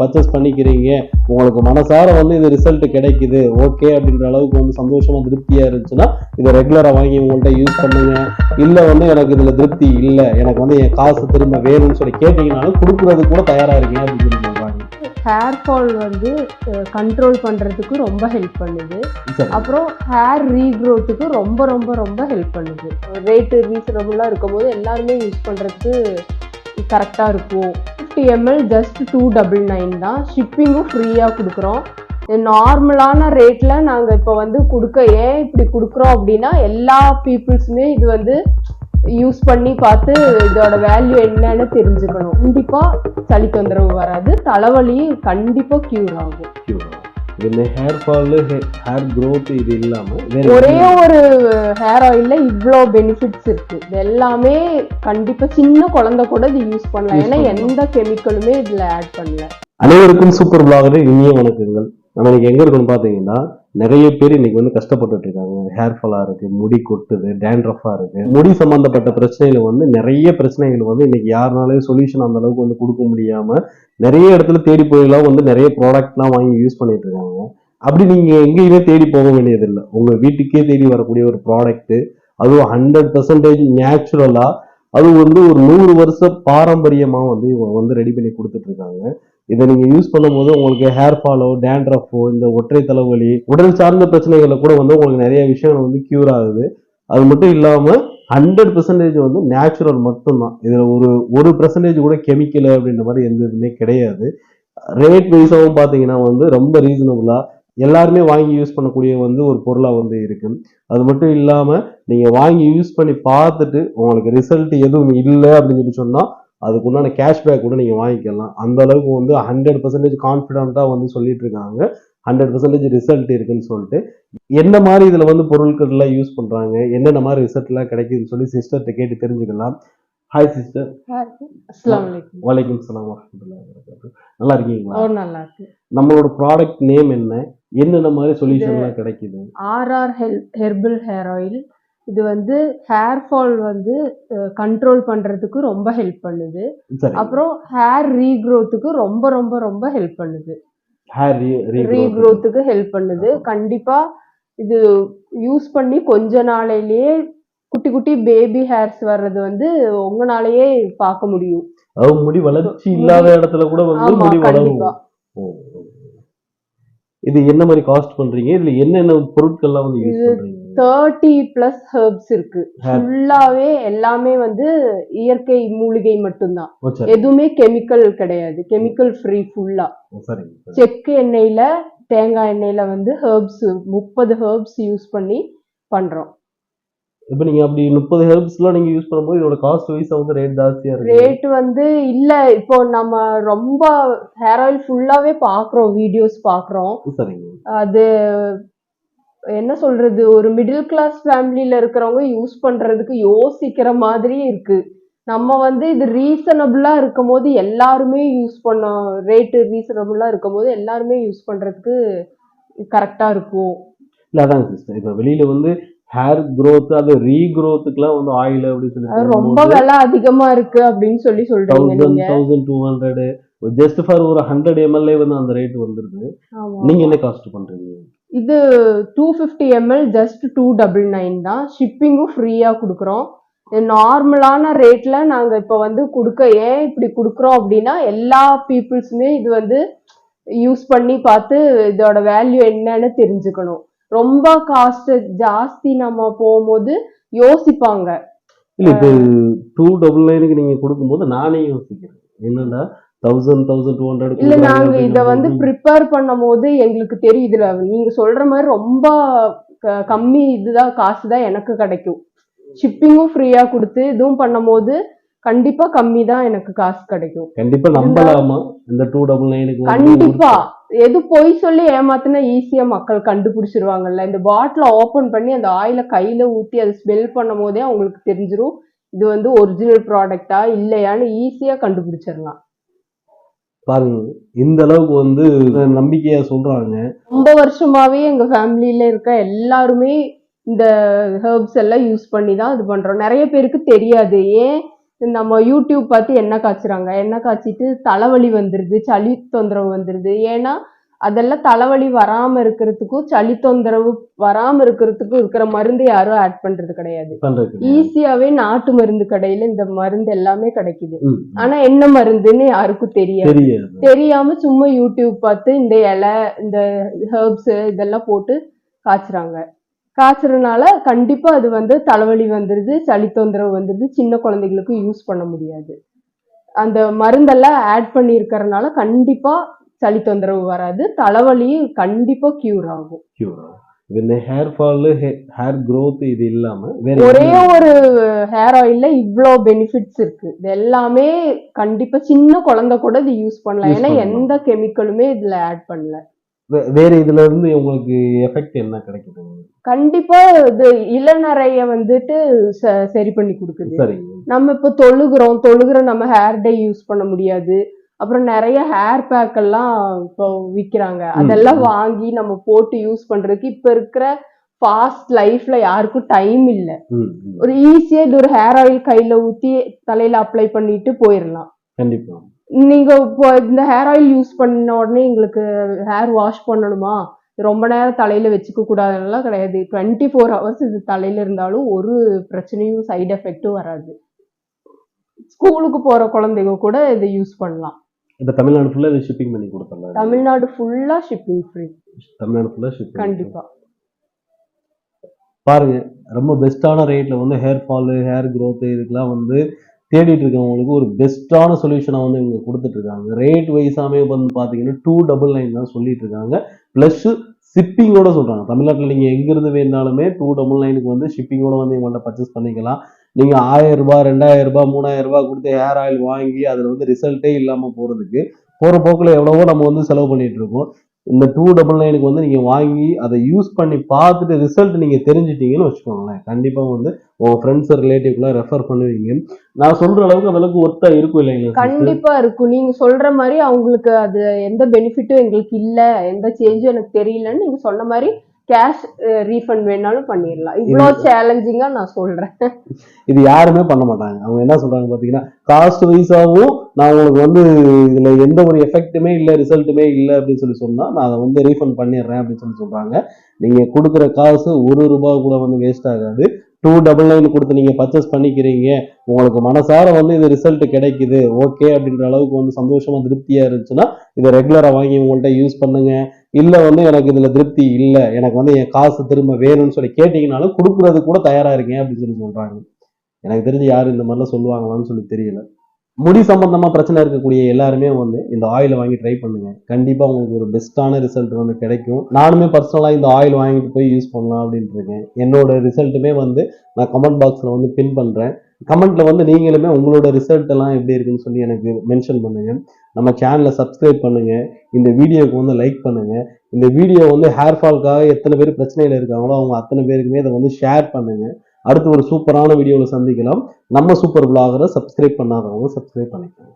Purchase பண்ணிக்கிறீங்க, உங்களுக்கு மனசார வந்து இது ரிசல்ட் கிடைக்குது ஓகே அப்படின்ற அளவுக்கு வந்து சந்தோஷமா திருப்தியா இருந்துச்சுன்னா இதை ரெகுலரா வாங்கி உங்கள்கிட்ட யூஸ் பண்ணுங்க. இல்ல வந்து எனக்கு இதுல திருப்தி இல்ல, எனக்கு வந்து என் காசு திரும்ப வேணும்னு சொல்லி கேட்டீங்கன்னாலும் கொடுக்கறது கூட தயாரா இருக்கீங்க அப்படின்னு சொல்லி சொல்றாங்க. ஹேர் ஃபால் வந்து கண்ட்ரோல் பண்ணுறதுக்கு ரொம்ப ஹெல்ப் பண்ணுது. அப்புறம் ஹேர் ரீக்ரோத்துக்கு ரொம்ப ரொம்ப ரொம்ப ஹெல்ப் பண்ணுது. ரேட்டு ரீசனபுளாக இருக்கும் போது எல்லாருமே யூஸ் பண்ணுறதுக்கு கரெக்டாக இருக்கும். 50 ml ஜஸ்ட் 299 தான். ஷிப்பிங்கும் ஃப்ரீயாக கொடுக்குறோம். நார்மலான ரேட்டில் நாங்கள் இப்போ வந்து ஏன் இப்படி கொடுக்குறோம் அப்படின்னா எல்லா பீப்புள்ஸுமே இது வந்து யூஸ் பண்ணி பார்த்து இதோட வேல்யூ என்னன்னு தெரிஞ்சுக்கணும். கண்டிப்பாக சளி தொந்தரவு வராது, தலைவலி கண்டிப்பாக க்யூர் ஆகும். ஹேர் ஃபால், ஹேர் க்ரோத் இது இல்லாமல் ஒரே ஒரு ஹேர் ஆயிலில் இவ்வளோ பெனிஃபிட்ஸ் இருக்கு. இது எல்லாமே கண்டிப்பாக சின்ன குழந்தை கூட இது யூஸ் பண்ணலாம். ஏன்னா எந்த கெமிக்கலுமே இதில் ஆட் பண்ணல. அனைவருக்கும் சூப்பர் பிளாகர் இனிய வணக்கங்கள். நம்ம இன்னைக்கு எங்க இருக்குன்னு பாத்தீங்கன்னா நிறைய பேர் இன்னைக்கு வந்து கஷ்டப்பட்டுட்டு இருக்காங்க. ஹேர் ஃபாலா இருக்கு, முடி கொட்டுது, டேண்ட்ரஃபா இருக்கு, முடி சம்பந்தப்பட்ட பிரச்சனைகள் வந்து நிறைய பிரச்சனைகள் வந்து இன்னைக்கு யாருனாலையும் சொல்யூஷன் அந்த அளவுக்கு வந்து கொடுக்க முடியாம நிறைய இடத்துல தேடி போயெல்லாம் வந்து நிறைய ப்ராடக்ட்லாம் வாங்கி யூஸ் பண்ணிட்டு இருக்காங்க. அப்படி நீங்க எங்கேயுமே தேடி போக வேண்டியதில்லை, உங்க வீட்டுக்கே தேடி வரக்கூடிய ஒரு ப்ராடக்ட், அதுவும் 100% நேச்சுரலா, அது வந்து ஒரு 100 வருஷ பாரம்பரியமா வந்து இவங்க வந்து ரெடி பண்ணி கொடுத்துட்டு இருக்காங்க. இதை நீங்க யூஸ் பண்ணும்போது உங்களுக்கு ஹேர் ஃபாலோ, டேண்ட்ரஃபோ, இந்த ஒற்றை தலைவலி, உடல் சார்ந்த பிரச்சனைகளை கூட வந்து உங்களுக்கு நிறைய விஷயங்கள் வந்து கியூர் ஆகுது. அது மட்டும் இல்லாம 100% வந்து நேச்சுரல் மட்டும்தான். இதுல ஒரு பெர்சன்டேஜ் கூட கெமிக்கல் அப்படின்ற மாதிரி எந்த இதுவுமே கிடையாது. ரேட் வைஸாவும் பாத்தீங்கன்னா வந்து ரொம்ப ரீசனபிளா எல்லாருமே வாங்கி யூஸ் பண்ணக்கூடிய வந்து ஒரு பொருளா வந்து இருக்கு. அது மட்டும் இல்லாம நீங்க வாங்கி யூஸ் பண்ணி பார்த்துட்டு உங்களுக்கு ரிசல்ட் எதுவும் இல்லை அப்படின்னு சொல்லி சொன்னா அதுக்குண்டான கேஷ்பேக் கூட நீங்க வாங்கிக்கலாம். அந்த அளவுக்கு வந்து 100% கான்ஃபிடென்ட்டா வந்து சொல்லிட்டு இருக்காங்க. 100% ரிசல்ட் இருக்குன்னு சொல்லிட்டு என்ன மாதிரி இதுல வந்து பொருட்கள் எல்லாம் யூஸ் பண்றாங்க, என்னென்ன மாதிரி ரிசல்ட் எல்லாம் கிடைக்குதுன்னு சொல்லி சிஸ்டர்கிட்ட கேட்டு தெரிஞ்சுக்கலாம். Hi sister. வலைக்கும் சலாம் வரஹ்மத்துல்லாஹி வபரகாத்துஹு. நல்லா இருக்கீங்களா? நல்லா இருக்கு. நம்மளோட ப்ராடக்ட் நேம் என்ன, என்னென்ன மாதிரி சொல்யூஷன் எல்லாம் கிடைக்குது? RR herbal hair oil. இது வந்து ஹேர் ஃபால் வந்து கண்ட்ரோல் பண்றதுக்கு ரொம்ப ஹெல்ப் பண்ணுது. அப்புறம் ஹேர் ரீக்ரோத்துக்கு ரொம்ப ரொம்ப ரொம்ப ஹெல்ப் பண்ணுது. ஹேர் ரீக்ரோத்துக்கு ஹெல்ப் பண்ணுது. கண்டிப்பா இது யூஸ் பண்ணி கொஞ்ச நாளையிலேயே குட்டி குட்டி பேபி ஹேர்ஸ் வர்றது வந்து உங்களாலேயே பார்க்க முடியும். முடி வளர்ச்சி இல்லாத இடத்துல கூட வந்து முடி வளரும். இது என்ன மாதிரி காஸ்ட் பண்றீங்க? இதுல என்னென்ன பொருட்கள்லாம் வந்து யூஸ் பண்றீங்க? 30+ ஹெர்ப்ஸ் இருக்கு. ஃபுல்லாவே எல்லாமே வந்து இயற்கை மூலிகை மட்டும்தான். எதுவுமே கெமிக்கல் கிடையாது. கெமிக்கல் ஃப்ரீ ஃபுல்லா. செக்கு எண்ணெயில, தேங்காய் எண்ணெயில வந்து ஹெர்ப்ஸ் 30 ஹெர்ப்ஸ் யூஸ் பண்ணி பண்றோம். இப்ப நீங்க அப்படி 30 ஹெர்ப்ஸ்லாம் நீங்க யூஸ் பண்ணும்போது இதோட காஸ்ட் வைஸ் வந்து ரேட் ஜாஸ்தியா இருக்கு. ரேட் வந்து இல்ல, இப்போ நம்ம ரொம்ப ஹேர் ஆயில் ஃபுல்லாவே பாக்குறோம், வீடியோஸ் பாக்குறோம். அது என்ன சொல்றது, ஒரு மிடில் கிளாஸ் ஃபேமிலியில இருக்கிறவங்க யூஸ் பண்றதுக்கு யோசிக்கிற மாதிரி இருக்கு. நம்ம வந்து இது ரீசனபிளா இருக்கும் போது எல்லாருமே யூஸ் பண்ணோம், ரேட்டு ரீசனபிளா இருக்கும் போது எல்லாருமே யூஸ் பண்றதுக்கு கரெக்டா இருக்கும். இல்ல அதான் சிஸ்டர், இப்ப வெளியில வந்து ஹேர் growth அது ரீக்ரோத்துக்குலாம் வந்து ஆயில் அப்படி சொல்லி ரொம்ப விலை அதிகமா இருக்கு அப்படின்னு சொல்றீங்க நீங்க. 1200 ஜஸ்ட் ஃபார் ஒரு 100 ml வந்து அந்த ரேட் வந்துருது. நீங்க என்ன காஸ்ட் பண்றீங்க? இது 250 ml ஜஸ்ட் 299 தான். ஷிப்பிங்கும் ஃப்ரீயா கொடுக்குறோம். நார்மலான ரேட்ல நாங்க இப்போ வந்து ஏன் இப்படி கொடுக்குறோம் அப்படின்னா எல்லா பீப்புள்ஸுமே இது வந்து யூஸ் பண்ணி பார்த்து இதோட வேல்யூ என்னன்னு தெரிஞ்சுக்கணும். ரொம்ப காஸ்ட் ஜாஸ்தி நம்ம போகும்போது யோசிப்பாங்க. இல்ல இது 299க்கு நீங்க கொடுக்கும்போது நானே யோசிக்கிறேன், என்னன்னா 1000-1200 இல்ல, நாங்க இத வந்து ப்ரிப்பேர் பண்ணும் போது எங்களுக்கு தெரியும் இதுல நீங்க சொல்ற மாதிரி ரொம்ப கம்மி இதுதான் காசு தான் எனக்கு கிடைக்கும். ஷிப்பிங்கும் ஃப்ரீயா கொடுத்து இதுவும் பண்ணும் போது கண்டிப்பா கம்மி தான் எனக்கு காசு கிடைக்கும். கண்டிப்பா நம்பலாமா இந்த 299க்கு? கண்டிப்பா. எது பொய் சொல்லி ஏமாத்தினா ஈஸியா மக்கள் கண்டுபிடிச்சிருவாங்கல்ல. இந்த பாட்டில ஓபன் பண்ணி அந்த ஆயில கையில ஊத்தி அதை ஸ்மெல் பண்ணும் போதே அவங்களுக்கு தெரிஞ்சிரும் இது வந்து ஒரிஜினல் ப்ராடக்டா இல்லையான்னு ஈஸியா கண்டுபிடிச்சிடலாம். பாருங்க, இந்த அளவுக்கு வந்து நம்பிக்கையா சொல்றாங்க. ரொம்ப வருஷமாவே எங்க ஃபேமிலியில இருக்க எல்லாருமே இந்த ஹெர்ப்ஸ் எல்லாம் யூஸ் பண்ணி தான் இது பண்றோம். நிறைய பேருக்கு தெரியாது. ஏன் நம்ம யூடியூப் பார்த்து எண்ணெய் காய்ச்சுறாங்க, எண்ணெய் காய்ச்சிட்டு தலைவலி வந்துருது, சளி தொந்தரவு வந்துருது. ஏன்னா அதெல்லாம் தலைவலி வராம இருக்கிறதுக்கும் சளி தொந்தரவு வராம இருக்கிறதுக்கும் இருக்கிற மருந்து யாரும் ஆட் பண்றது கிடையாது. ஈஸியாவே நாட்டு மருந்து கடையில இந்த மருந்து எல்லாமே கிடைக்குது. ஆனா என்ன மருந்துன்னு யாருக்கும் தெரியாது. தெரியாம சும்மா யூடியூப் பார்த்து இந்த இலை, இந்த ஹெர்ப்ஸ் இதெல்லாம் போட்டு காய்ச்சுறாங்க. காய்ச்சறதுனால கண்டிப்பா அது வந்து தலைவலி வந்துருது, சளி தொந்தரவு வந்துருது. சின்ன குழந்தைகளுக்கு யூஸ் பண்ண முடியாது. அந்த மருந்தெல்லாம் ஆட் பண்ணி இருக்கறனால கண்டிப்பா சளி தொந்தரவு வராது, தலைவலியும் கண்டிப்பா கியூர் ஆகும். ஹேர் ஃபால், ஹேர் growth இது இல்லாம ஒரே ஒரு ஹேர் ஆயில்ல இவ்ளோ பெனிஃபிட்ஸ் இருக்கு. இது எல்லாமே கண்டிப்பா சின்ன குழந்தை கூட இது யூஸ் பண்ணலாம். ஏன்னா எந்த கெமிக்கலுமே இதுல ஆட் பண்ணல. வேற இதுல இருந்து உங்களுக்கு எஃபெக்ட் என்ன கிடைக்குது? கண்டிப்பா இது இளநரைய வந்துட்டு சரி பண்ணி கொடுக்குது. நம்ம இப்ப தொழுகிற நம்ம ஹேர் டை யூஸ் பண்ண முடியாது. அப்புறம் நிறைய ஹேர் பேக் எல்லாம் இப்போ விக்கிறாங்க. அதெல்லாம் வாங்கி நம்ம போட்டு யூஸ் பண்றதுக்கு இப்ப இருக்கிற ஃபாஸ்ட் லைஃப்ல யாருக்கும் டைம் இல்ல. ஒரு ஈஸியா இது ஒரு ஹேர் ஆயில் கையில ஊத்தி தலையில அப்ளை பண்ணிட்டு போயிடலாம். கண்டிப்பா நீங்க இப்போ இந்த ஹேர் ஆயில் யூஸ் பண்ண உடனே எங்களுக்கு ஹேர் வாஷ் பண்ணணுமா, ரொம்ப நேரம் தலையில வச்சுக்க கூடாதுலாம் கிடையாது. 24 hours இது தலையில இருந்தாலும் ஒரு பிரச்சனையும் சைடு எஃபெக்டும் வராது. ஸ்கூலுக்கு போற குழந்தைங்க கூட இதை யூஸ் பண்ணலாம். இப்ப தமிழ்நாடு ஃபுல்லா இது ஷிப்பிங் பண்ணி கொடுத்துடலாம். தமிழ்நாடு ஃபுல்லா ஷிப்பிங் ஃப்ரீ. தமிழ்நாடு ஃபுல்லா ஷிப்பிங் கண்டிப்பா. பாருங்க, ரொம்ப பெஸ்டான ரேட்ல வந்து ஹேர் ஃபால், ஹேர் growth இதுக்கெல்லாம் வந்து தேடிட்டு இருக்கவங்களுக்கு ஒரு பெஸ்ட்டான சொல்யூஷனை வந்து இவங்க கொடுத்துட்டு இருக்காங்க. ரேட் வைஸாமே வந்து பார்த்தீங்கன்னா 299 தான் சொல்லிட்டு இருக்காங்க. ப்ளஸ் ஷிப்பிங்கோட சொல்றாங்க. தமிழ்நாட்டில் நீங்கள் எங்கிருந்து வேணாலுமே 299க்கு வந்து ஷிப்பிங்கோட வந்து இவங்கள்ட்ட பர்ச்சேஸ் பண்ணிக்கலாம். நீங்கள் 1000 ரூபாய், 2000 ரூபாய், 3000 ரூபாய் கொடுத்து ஹேர் ஆயில் வாங்கி அதில் வந்து ரிசல்ட்டே இல்லாமல் போகிறதுக்கு போகிற போக்கில் எவ்வளவோ நம்ம வந்து செலவு பண்ணிட்டு இருக்கோம். இந்த 299க்கு வந்து நீங்கள் வாங்கி அதை யூஸ் பண்ணி பார்த்துட்டு ரிசல்ட் நீங்கள் தெரிஞ்சிட்டீங்கன்னு வச்சுக்கோங்களேன், கண்டிப்பாக வந்து உங்கள் ஃப்ரெண்ட்ஸ் ரிலேட்டிவ்லாம் ரெஃபர் பண்ணுவீங்க. நான் சொல்ற அளவுக்கு அந்த அளவுக்கு ஒர்த்தா இருக்கும் இல்லைங்களா? கண்டிப்பா இருக்கும். நீங்க சொல்ற மாதிரி அவங்களுக்கு அது எந்த பெனிஃபிட்டும் எங்களுக்கு இல்ல, எந்த சேஞ்சும் எனக்கு தெரியலன்னு நீங்க சொன்ன மாதிரி கேஷ் ரீஃபண்ட் வேணாலும் பண்ணிடலாம். இவ்வளோ சேலஞ்சிங்கா நான் சொல்றேன். இது யாருமே பண்ண மாட்டாங்க. அவங்க என்ன சொல்றாங்க பாத்தீங்கன்னா, காஸ்ட் வைஸாவும் நான் உங்களுக்கு வந்து இதுல எந்த ஒரு எஃபெக்ட்டுமே இல்லை, ரிசல்ட்டுமே இல்லை அப்படின்னு சொல்லி சொன்னா நான் அதை வந்து ரீஃபண்ட் பண்ணிடுறேன் அப்படின்னு சொல்லி சொல்றாங்க. நீங்க கொடுக்குற காசு ₹1 கூட வந்து வேஸ்ட் ஆகாது. 299 கொடுத்து நீங்க பர்ச்சேஸ் பண்ணிக்கிறீங்க, உங்களுக்கு மனசார வந்து இது ரிசல்ட் கிடைக்குது, ஓகே அப்படின்ற அளவுக்கு வந்து சந்தோஷமா திருப்தியா இருந்துச்சுன்னா இதை ரெகுலரா வாங்கி உங்கள்கிட்ட யூஸ் பண்ணுங்க. இல்ல வந்து எனக்கு இதுல திருப்தி இல்லை, எனக்கு வந்து என் காசு திரும்ப வேணும்னு சொல்லி கேட்டீங்கனாலும் கொடுக்கறது கூட தயாரா இருக்கேன் அப்படின்னு சொல்லி சொல்றாங்க. எனக்கு தெரிஞ்சு யாரும் இந்த மாதிரிலாம் சொல்லுவாங்களான்னு சொல்லி தெரியல. முடி சம்பந்தமா பிரச்சனை இருக்கக்கூடிய எல்லாருமே வந்து இந்த ஆயிலை வாங்கி ட்ரை பண்ணுங்க. கண்டிப்பா உங்களுக்கு ஒரு பெஸ்ட்டான ரிசல்ட் வந்து கிடைக்கும். நானுமே பர்சனலா இந்த ஆயில் வாங்கிட்டு போய் யூஸ் பண்ணலாம் அப்படின்ட்டு இருக்கேன். என்னோட ரிசல்ட்டுமே வந்து நான் கமெண்ட் பாக்ஸ்ல வந்து பின் பண்றேன். கமெண்ட்ல வந்து நீங்களுமே உங்களோட ரிசல்ட் எல்லாம் எப்படி இருக்குன்னு சொல்லி எனக்கு மென்ஷன் பண்ணுங்க. நம்ம சேனலை சப்ஸ்கிரைப் பண்ணுங்க. இந்த வீடியோக்கு வந்து லைக் பண்ணுங்க. இந்த வீடியோ வந்து ஹேர் ஃபால்க்காக எத்தனை பேர் பிரச்சனையில இருக்காங்களோ அவங்க அத்தனை பேருக்குமே இதை வந்து ஷேர் பண்ணுங்க. அடுத்து ஒரு சூப்பரான வீடியோவில் சந்திக்கலாம். நம்ம சூப்பர் பிளாகரை சப்ஸ்கிரைப் பண்ணாதவங்க சப்ஸ்கிரைப் பண்ணிக்கலாம்.